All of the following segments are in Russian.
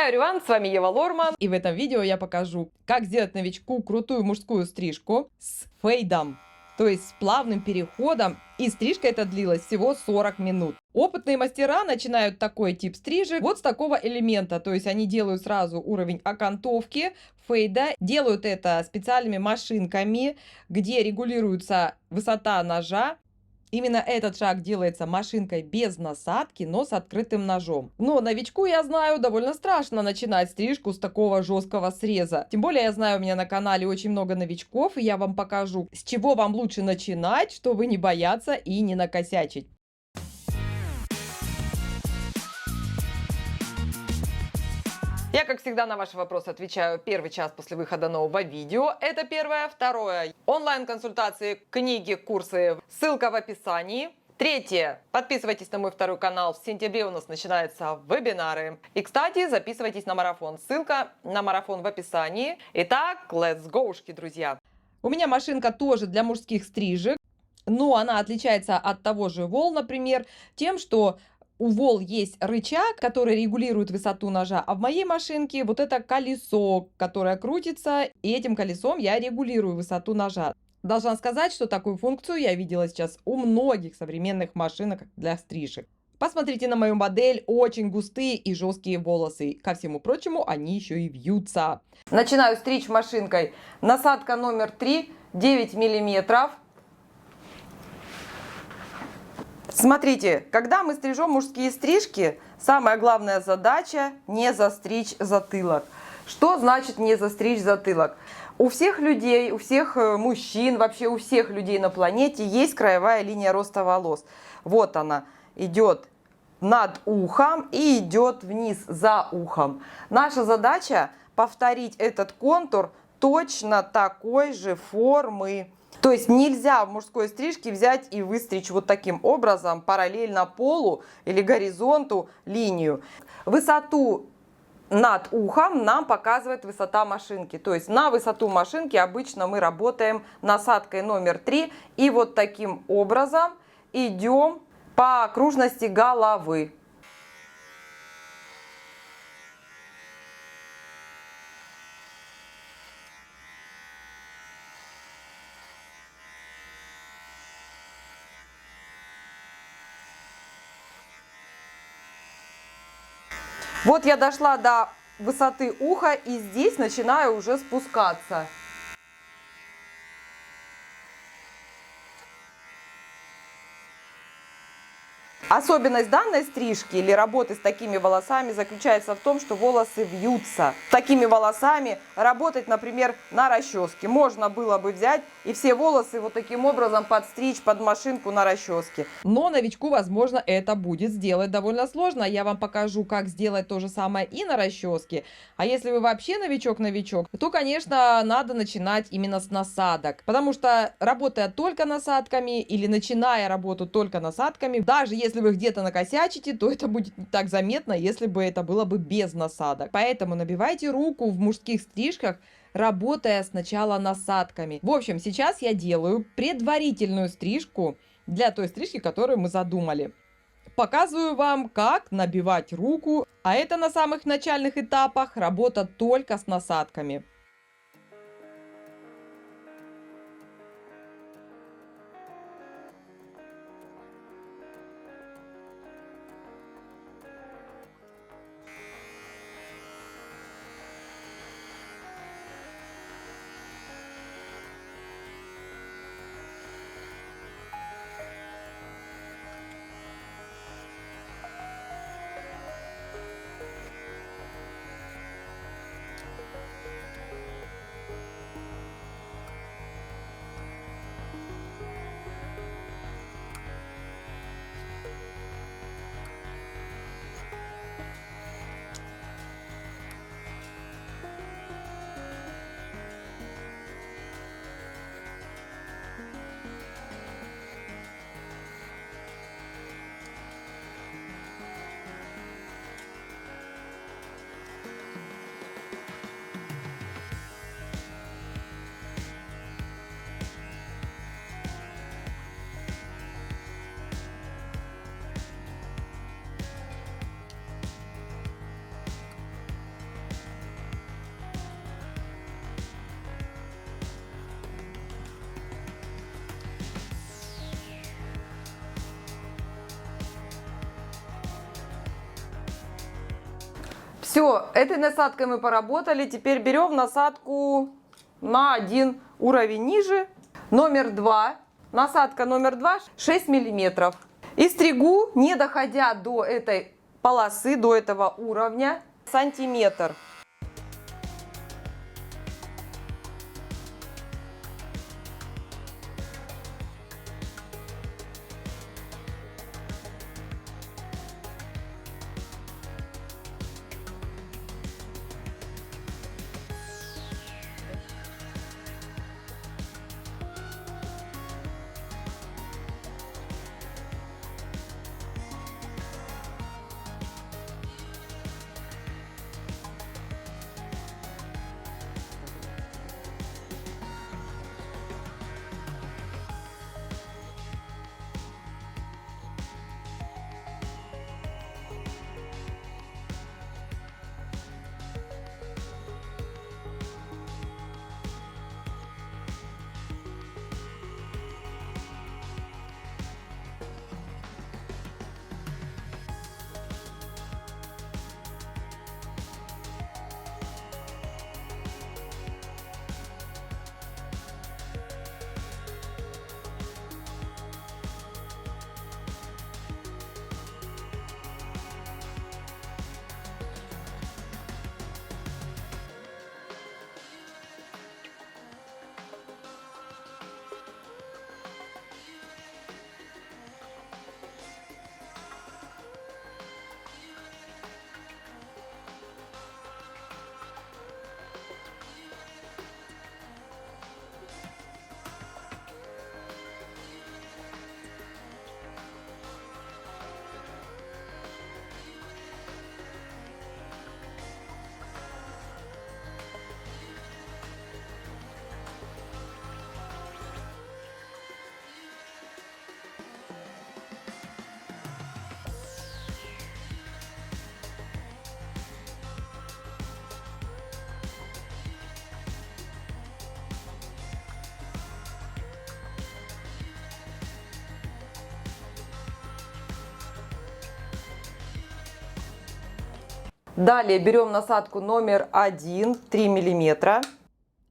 Hi everyone, с вами Ева Лорман, и в этом видео я покажу, как сделать новичку крутую мужскую стрижку с фейдом, то есть с плавным переходом, и стрижка эта длилась всего 40 минут. Опытные мастера начинают такой тип стрижек вот с такого элемента, то есть они делают сразу уровень окантовки, фейда, делают это специальными машинками, где регулируется высота ножа. Именно этот шаг делается машинкой без насадки, но с открытым ножом. Но новичку, я знаю, довольно страшно начинать стрижку с такого жесткого среза. Тем более, я знаю, у меня на канале очень много новичков, и я вам покажу, с чего вам лучше начинать, чтобы не бояться и не накосячить. Я, как всегда, на ваши вопросы отвечаю первый час после выхода нового видео. Это первое. Второе. Онлайн-консультации, книги, курсы. Ссылка в описании. Третье. Подписывайтесь на мой второй канал. В сентябре у нас начинаются вебинары. И, кстати, записывайтесь на марафон. Ссылка на марафон в описании. Итак, let's go, друзья. У меня машинка тоже для мужских стрижек. Но она отличается от того же Вол, например, тем, что у Вол есть рычаг, который регулирует высоту ножа, а в моей машинке вот это колесо, которое крутится, и этим колесом я регулирую высоту ножа. Должна сказать, что такую функцию я видела сейчас у многих современных машинок для стрижек. Посмотрите на мою модель, очень густые и жесткие волосы. Ко всему прочему, они еще и вьются. Начинаю стричь машинкой. Насадка номер 3, 9 миллиметров. Смотрите, когда мы стрижем мужские стрижки, самая главная задача не застричь затылок. Что значит не застричь затылок? У всех людей, у всех мужчин, вообще у всех людей на планете есть краевая линия роста волос. Вот она идет над ухом и идет вниз за ухом. Наша задача повторить этот контур точно такой же формы. То есть нельзя в мужской стрижке взять и выстричь вот таким образом параллельно полу или горизонту линию. Высоту над ухом нам показывает высота машинки. То есть на высоту машинки обычно мы работаем насадкой номер 3 и вот таким образом идем по окружности головы. Вот я дошла до высоты уха и здесь начинаю уже спускаться. Особенность данной стрижки или работы с такими волосами заключается в том, что волосы вьются. С такими волосами работать, например, на расческе. Можно было бы взять и все волосы вот таким образом подстричь под машинку на расческе. Но новичку, возможно, это будет сделать довольно сложно. Я вам покажу, как сделать то же самое и на расческе. А если вы вообще новичок, то, конечно, надо начинать именно с насадок. Потому что, работая только насадками или начиная работу только насадками, даже если вы где-то накосячите, то это будет не так заметно, если бы это было бы без насадок. Поэтому набивайте руку в мужских стрижках, работая сначала насадками. В общем, сейчас я делаю предварительную стрижку для той стрижки, которую мы задумали. Показываю вам, как набивать руку, а это на самых начальных этапах работа только с насадками. Все, этой насадкой мы поработали. Теперь берем насадку на один уровень ниже. Номер 2. Насадка номер 2 6 миллиметров. И стригу, не доходя до этой полосы, до этого уровня, сантиметр. Далее берем насадку номер 1, 3 миллиметра.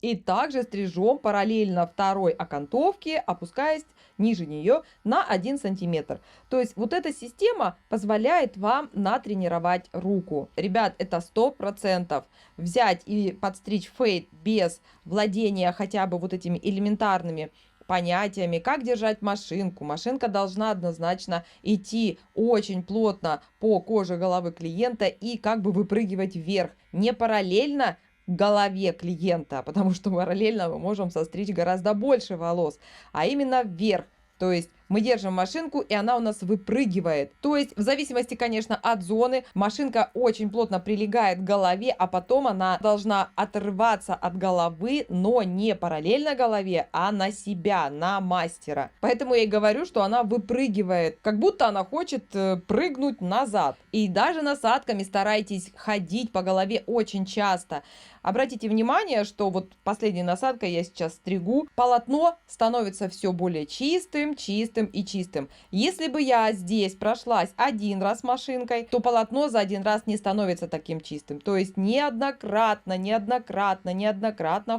И также стрижем параллельно второй окантовке, опускаясь ниже нее на 1 сантиметр. То есть вот эта система позволяет вам натренировать руку. Ребят, это 100%. Взять и подстричь фейд без владения хотя бы вот этими элементарными понятиями, как держать машинку. Машинка должна однозначно идти очень плотно по коже головы клиента и как бы выпрыгивать вверх, не параллельно голове клиента, потому что параллельно мы можем состричь гораздо больше волос, а именно вверх. То есть мы держим машинку, и она у нас выпрыгивает. То есть в зависимости, конечно, от зоны, машинка очень плотно прилегает к голове, а потом она должна отрываться от головы, но не параллельно голове, а на себя, на мастера. Поэтому я и говорю, что она выпрыгивает, как будто она хочет прыгнуть назад. И даже насадками старайтесь ходить по голове очень часто. Обратите внимание, что вот последней насадкой я сейчас стригу, полотно становится все более чистым, чистым и чистым. Если бы я здесь прошлась один раз машинкой, то полотно за один раз не становится таким чистым. То есть неоднократно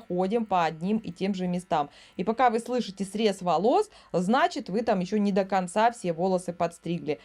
ходим по одним и тем же местам. И пока вы слышите срез волос, значит вы там еще не до конца все волосы подстригли.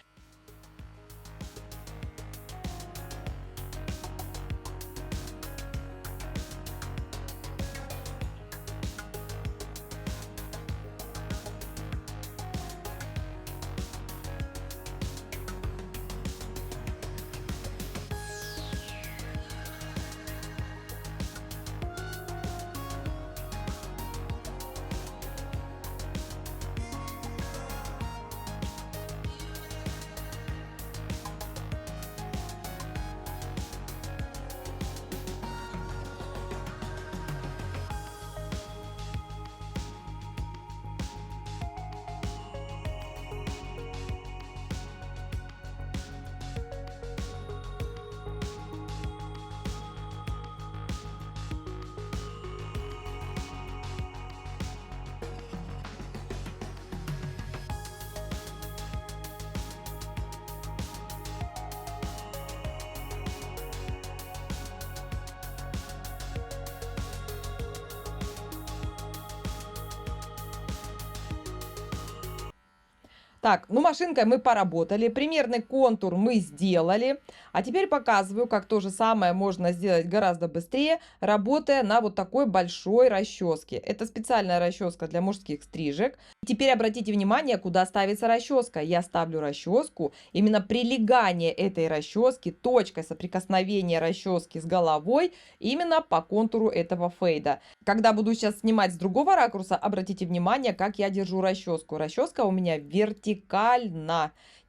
Так, ну машинкой мы поработали, примерный контур мы сделали. А теперь показываю, как то же самое можно сделать гораздо быстрее, работая на вот такой большой расческе. Это специальная расческа для мужских стрижек. Теперь обратите внимание, куда ставится расческа. Я ставлю расческу, именно прилегание этой расчески, точкой соприкосновения расчески с головой, именно по контуру этого фейда. Когда буду сейчас снимать с другого ракурса, обратите внимание, как я держу расческу. Расческа у меня вертикально,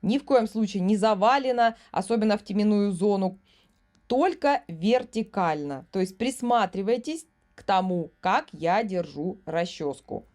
ни в коем случае не завалена, особенно в теменную зону, только вертикально. То есть присматривайтесь к тому, как я держу расческу.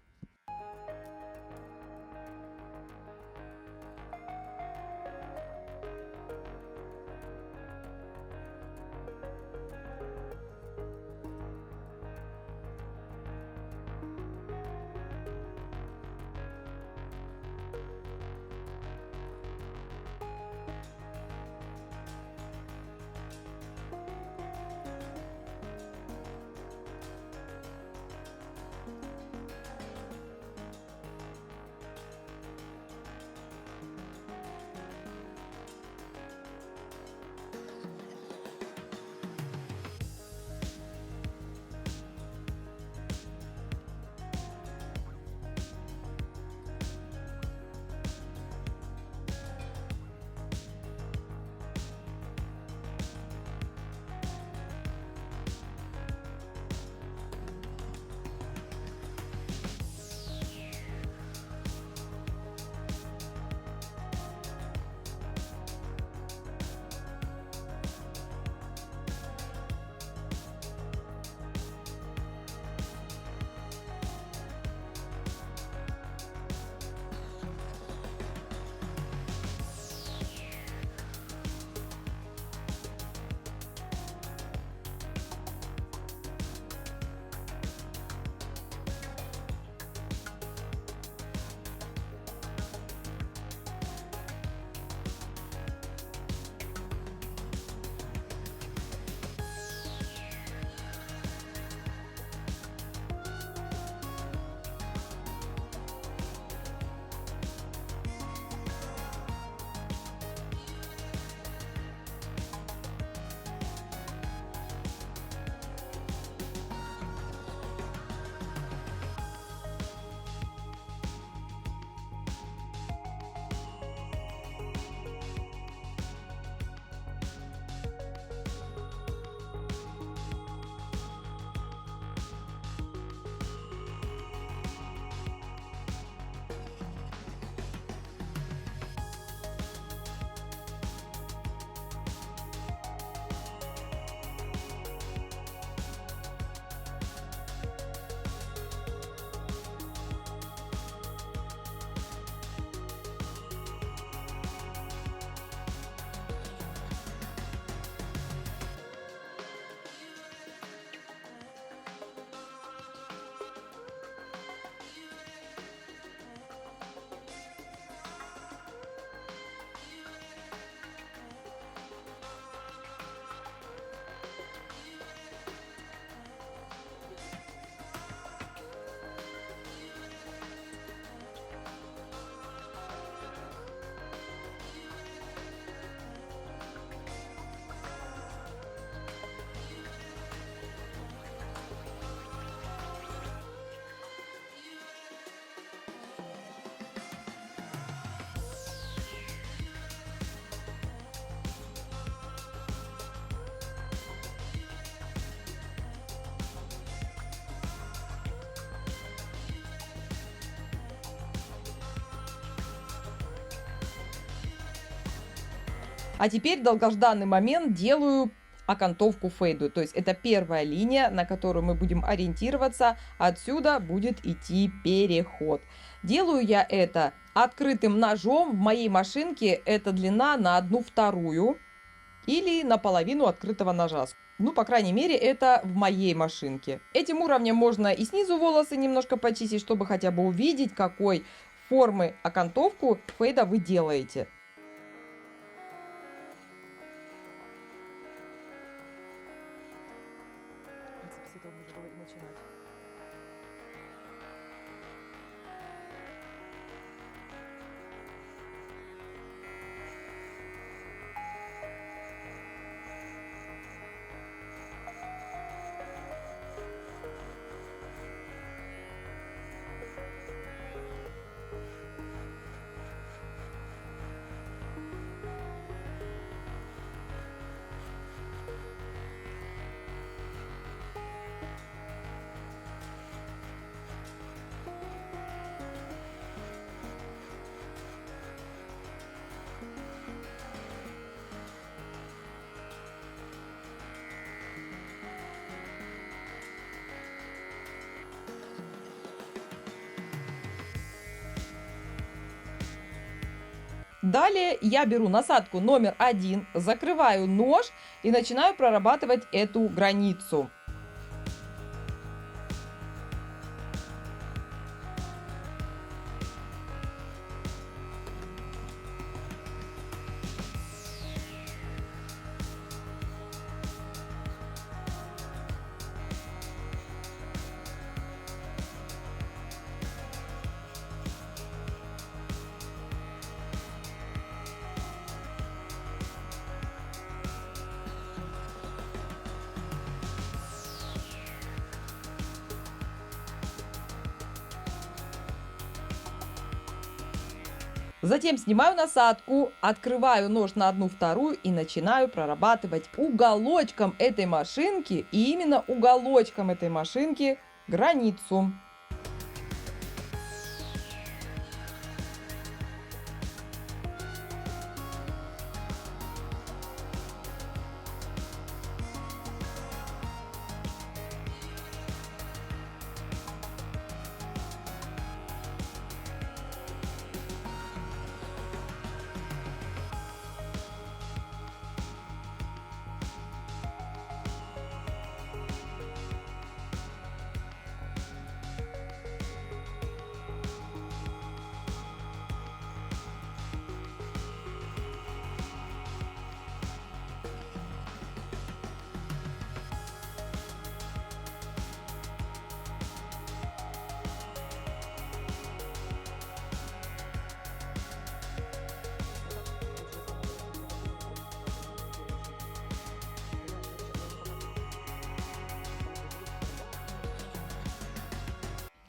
А теперь долгожданный момент, делаю окантовку фейду. То есть это первая линия, на которую мы будем ориентироваться. Отсюда будет идти переход. Делаю я это открытым ножом. В моей машинке эта длина на 1/2 или на половину открытого ножа. Ну, по крайней мере, это в моей машинке. Этим уровнем можно и снизу волосы немножко почистить, чтобы хотя бы увидеть, какой формы окантовку фейда вы делаете. С этого можно начинать. Далее я беру насадку номер 1, закрываю нож и начинаю прорабатывать эту границу. Затем снимаю насадку, открываю нож на 1/2 и начинаю прорабатывать уголочком этой машинки, и именно уголочком этой машинки, границу.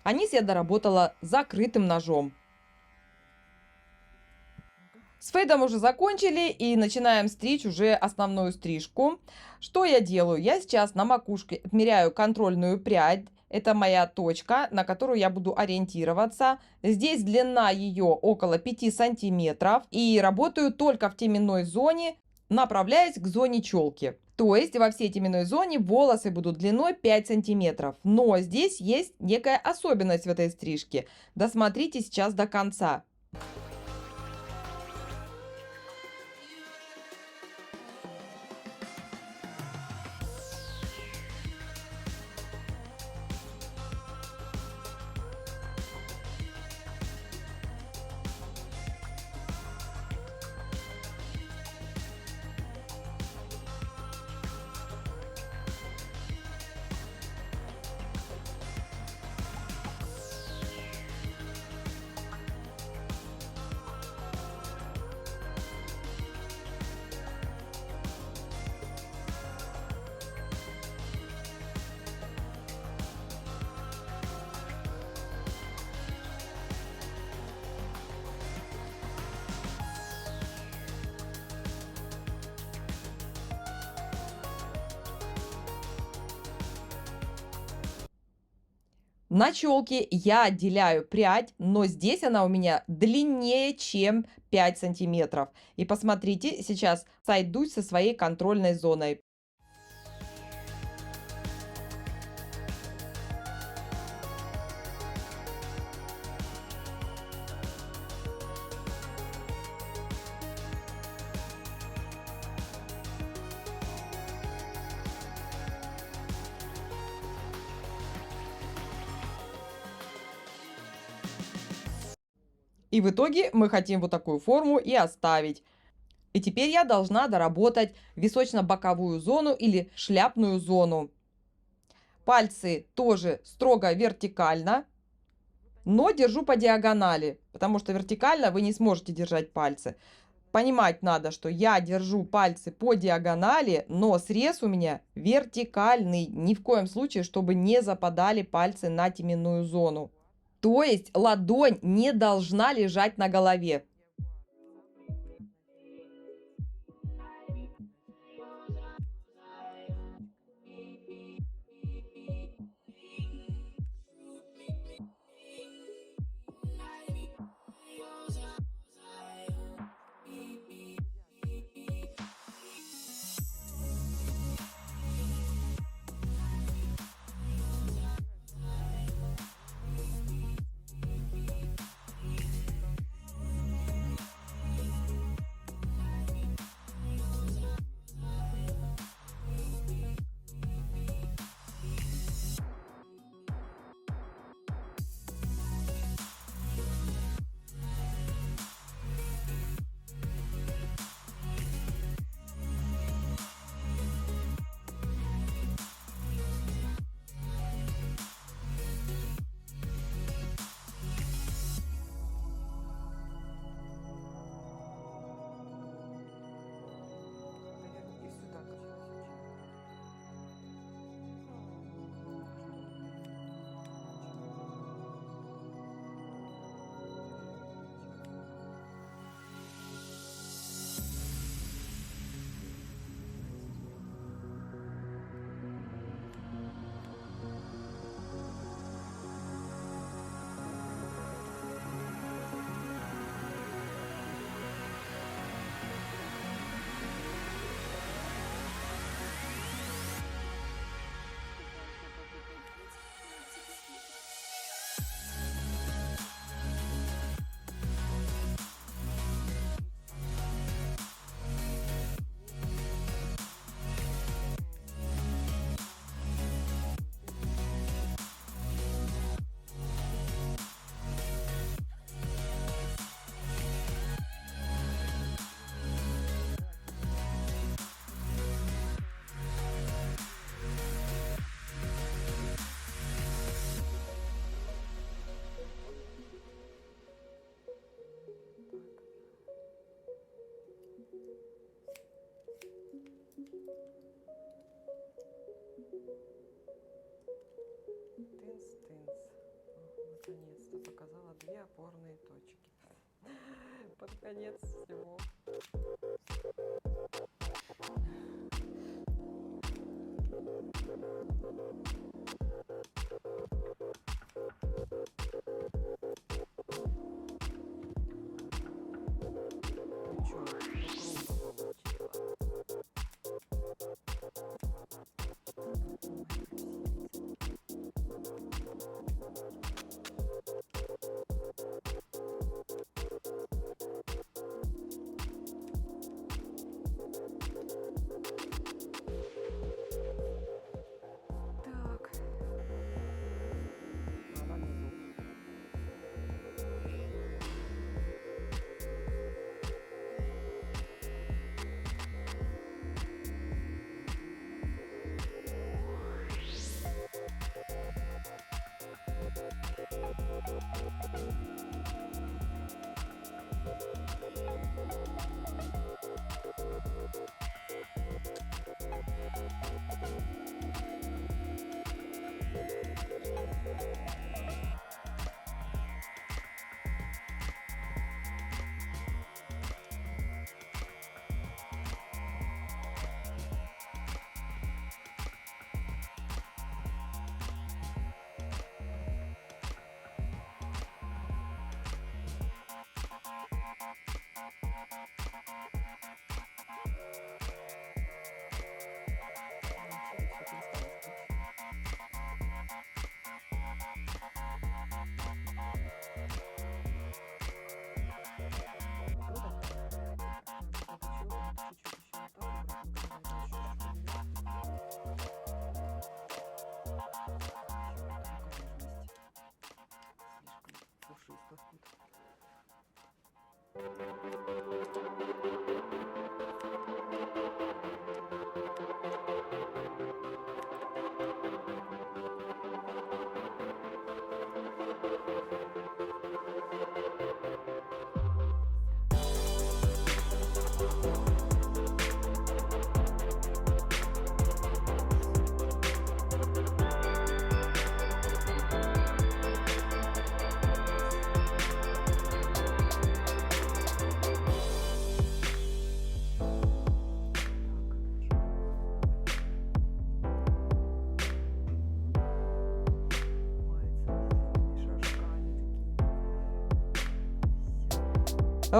А низ я доработала закрытым ножом. С фейдом уже закончили и начинаем стричь уже основную стрижку. Что я делаю? Я сейчас на макушке отмеряю контрольную прядь. Это моя точка, на которую я буду ориентироваться. Здесь длина ее около 5 сантиметров. И работаю только в теменной зоне, направляясь к зоне челки. То есть во всей теменной зоне волосы будут длиной 5 сантиметров. Но здесь есть некая особенность в этой стрижке. Досмотрите сейчас до конца. На челке я отделяю прядь, но здесь она у меня длиннее, чем 5 сантиметров. И посмотрите, сейчас сойдусь со своей контрольной зоной. И в итоге мы хотим вот такую форму и оставить. И теперь я должна доработать височно-боковую зону или шляпную зону. Пальцы тоже строго вертикально, но держу по диагонали, потому что вертикально вы не сможете держать пальцы. Понимать надо, что я держу пальцы по диагонали, но срез у меня вертикальный. Ни в коем случае, чтобы не западали пальцы на теменную зону. То есть ладонь не должна лежать на голове. Тынц-тынц. Наконец-то показала 2 опорные точки. Под конец всего.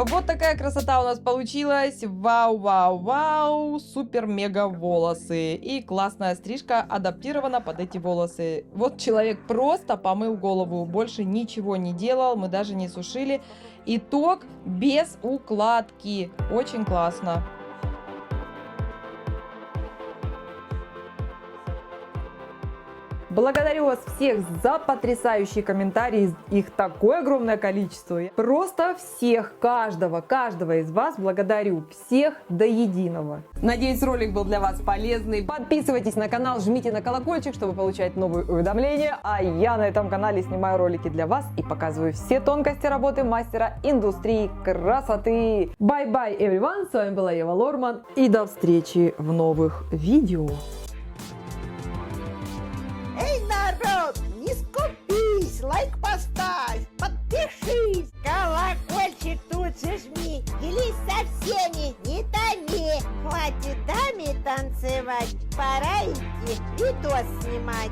Вот такая красота у нас получилась. Вау-вау-вау. Супер-мега волосы. И классная стрижка адаптирована под эти волосы. Вот человек просто помыл голову. Больше ничего не делал. Мы даже не сушили. Итог без укладки. Очень классно. Благодарю вас всех за потрясающие комментарии, их такое огромное количество. Просто всех, каждого из вас благодарю, всех до единого. Надеюсь, ролик был для вас полезный. Подписывайтесь на канал, жмите на колокольчик, чтобы получать новые уведомления. А я на этом канале снимаю ролики для вас и показываю все тонкости работы мастера индустрии красоты. Bye-bye, everyone! С вами была Ева Лорман и до встречи в новых видео. Не скупись, лайк поставь, подпишись, колокольчик тут же жми, делись со всеми, не томи, хватит даме танцевать, пора идти видос снимать.